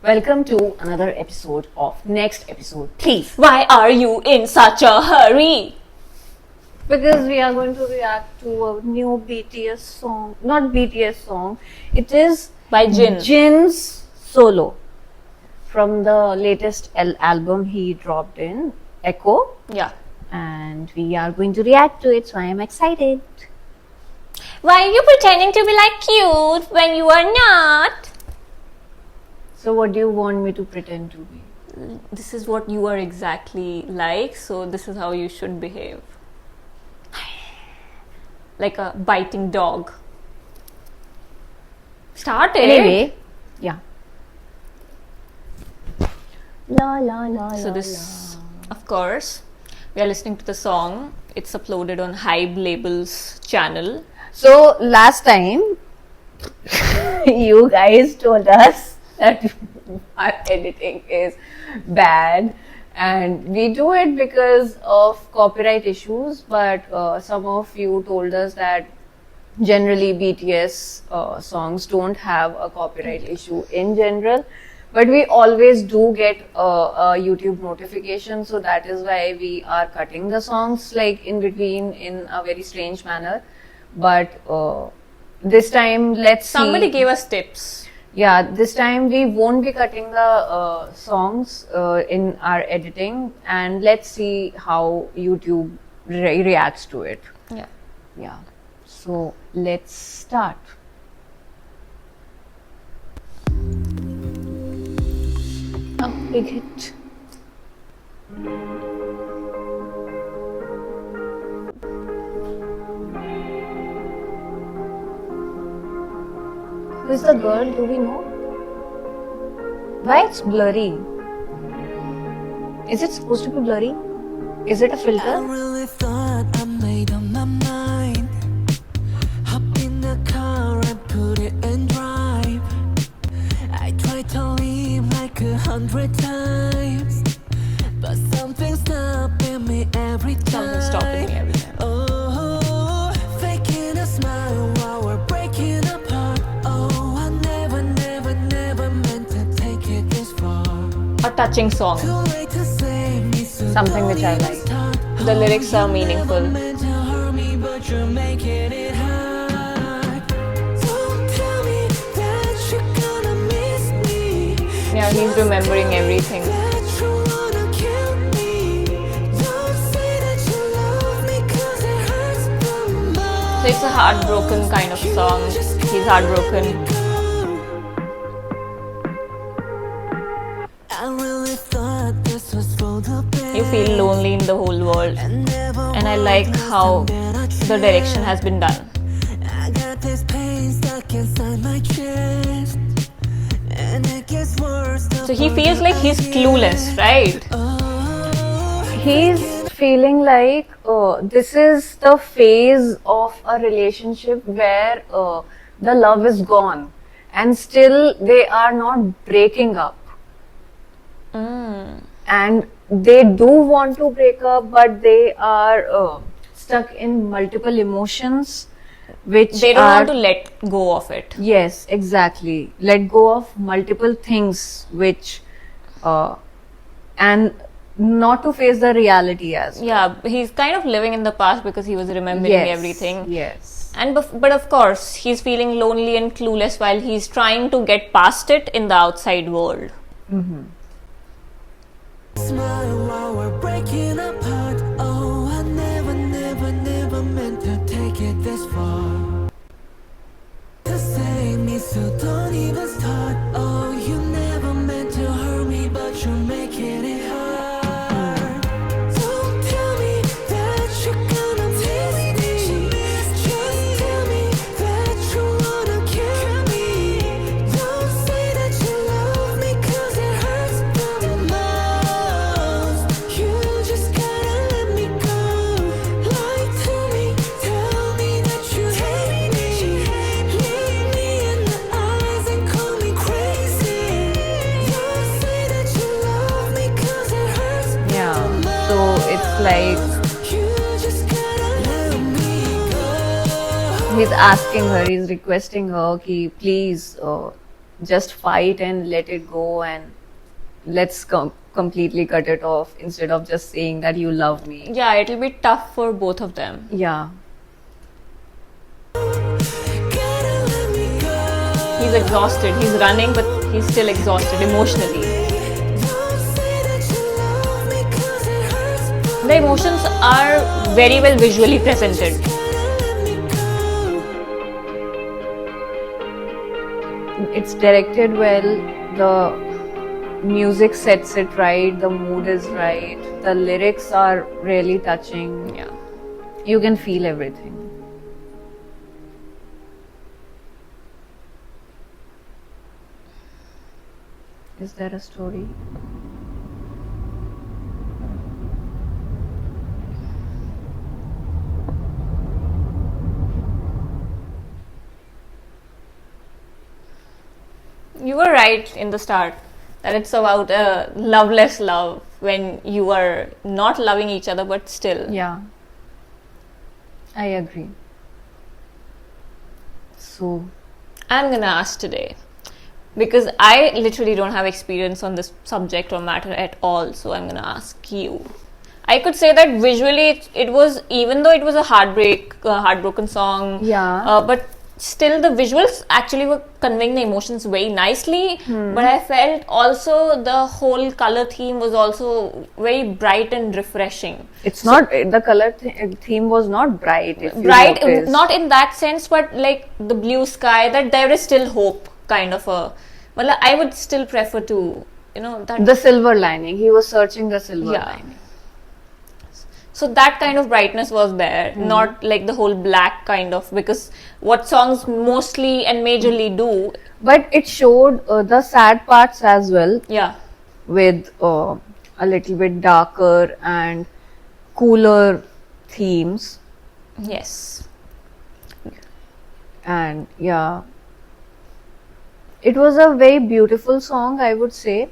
Welcome to another episode of Next Episode, please. Why are you in such a hurry? Because we are going to react to a new BTS song. Not BTS song. It is By Jin. Jin's solo from the latest album he dropped in, Echo. Yeah. And we are going to react to it, so I am excited. Why are you pretending to be like cute when you are not? So what do you want me to pretend to be? This is what you are exactly like, so this is how you should behave. Like a biting dog. Start it. Anyway, yeah. La la la So la, this, of course, we are listening to the song. It's uploaded on Hybe Label's channel. So last time you guys told us that our editing is bad and we do it because of copyright issues, but some of you told us that generally BTS songs don't have a copyright issue in general, but we always do get a YouTube notification, so that is why we are cutting the songs like in between in a very strange manner. But this time, let's Somebody see. gave us tips. Yeah, this time we won't be cutting the songs in our editing, and let's see how YouTube reacts to it. Yeah. Yeah. So let's start. A big hit. Who is the girl? Do we know? Why it's blurry? Is it supposed to be blurry? Is it a I filter? really thought I made up my mind. Hop in the car and put it in drive. I tried to leave like 100 times, but something's stopping me every time. Something's stopping me every time. Oh, faking a smile while we're breaking apart. Oh, I never meant to take it this far. A touching song. Too late to save me, so Something which I don't like. even start. The lyrics are meaningful. Meant to hurt me, but you're making it hard. Don't tell me that you're gonna miss me. Yeah, he's remembering everything. That you wanna kill me. Don't say that you love me 'cause it hurts the most. So it's a heartbroken kind of song. He's heartbroken. I really thought this was for the best. You feel lonely in the whole world. And I like how the direction has been done. I got this pain stuck inside my chest, and it gets worse. So he feels like he's clueless, right? He's feeling like this is the phase of a relationship where the love is gone and still they are not breaking up. And they do want to break up, but they are stuck in multiple emotions which They don't are, want to let go of it. yes, exactly, let go of multiple things which and not to face the reality as well. Yeah, he's kind of living in the past because he was remembering Yes, everything. yes. And but of course, he's feeling lonely and clueless while he's trying to get past it in the outside world. Smile while we're breaking apart. Oh, I never meant to take it this far. To save me, so don't even start. Oh, you never meant to hurt me, but you're making it hard. Don't tell me that you're gonna miss me. Just tell me that you wanna kill me. Don't say that you love me 'cause it hurts the most. You just gotta let me go. Lie to me, tell me that you hate me. Look me in the eyes and call me crazy. Don't say that you love me 'cause it hurts the Yeah, most. so it's like You just gotta let me go. he's asking her, he's requesting her, ki, please just fight and let it go, and let's completely cut it off instead of just saying that you love me. Yeah, it'll be tough for both of them. Yeah. Gotta let me go. He's exhausted. He's running, but he's still exhausted emotionally. Don't say that you love me 'cause it hurts. The emotions are very well visually presented. Gotta let me go. It's directed well, the music sets it right, the mood is right, the lyrics are really touching. Yeah. You can feel everything. Is there a story? You were right in the start that it's about a loveless love when you are not loving each other but still. Yeah. I agree. So, I'm gonna ask today because I literally don't have experience on this subject or matter at all, so I'm gonna ask you. I could say that visually it was, even though it was a heartbroken song, yeah. but still the visuals actually were conveying the emotions very nicely. But I felt also the whole color theme was also very bright and refreshing. It's not, the color theme was not bright. If you Bright, notice. not in that sense, but like the blue sky, that there is still hope, kind of a. Well, I would still prefer to, that. The silver lining. He was searching the silver Yeah. lining. So that kind of brightness was there, not like the whole black kind of, because what songs mostly and majorly do. But it showed the sad parts as well, Yeah. with a little bit darker and cooler themes. Yes. And yeah, it was a very beautiful song, I would say.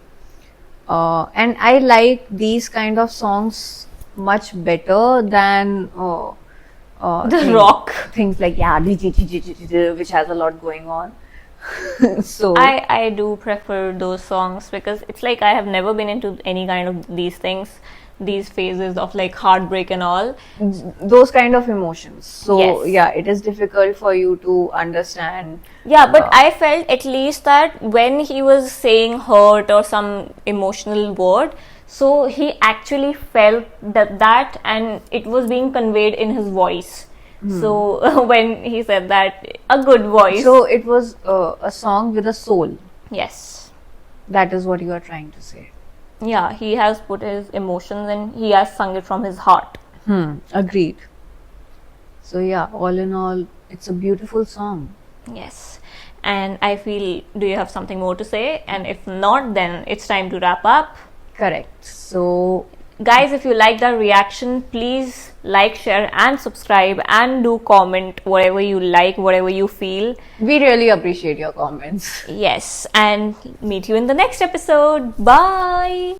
And I like these kind of songs much better than The rock. things like which has a lot going on. So I do prefer those songs because it's like I have never been into any kind of these things, these phases of like heartbreak and all. those kind of emotions. So Yes. yeah, it is difficult for you to understand. Yeah, but I felt at least that when he was saying hurt or some emotional word, so he actually felt that and it was being conveyed in his voice. So when he said that, a good voice. So it was a song with a soul. Yes. That is what you are trying to say. Yeah, he has put his emotions and he has sung it from his heart. Agreed. So yeah, all in all, it's a beautiful song. Yes. And I feel, do you have something more to say? And if not, then it's time to wrap up. Correct. So Guys, if you liked our reaction, please like, share and subscribe and do comment whatever you like, whatever you feel. we really appreciate your comments. Yes, and meet you in the next episode. Bye.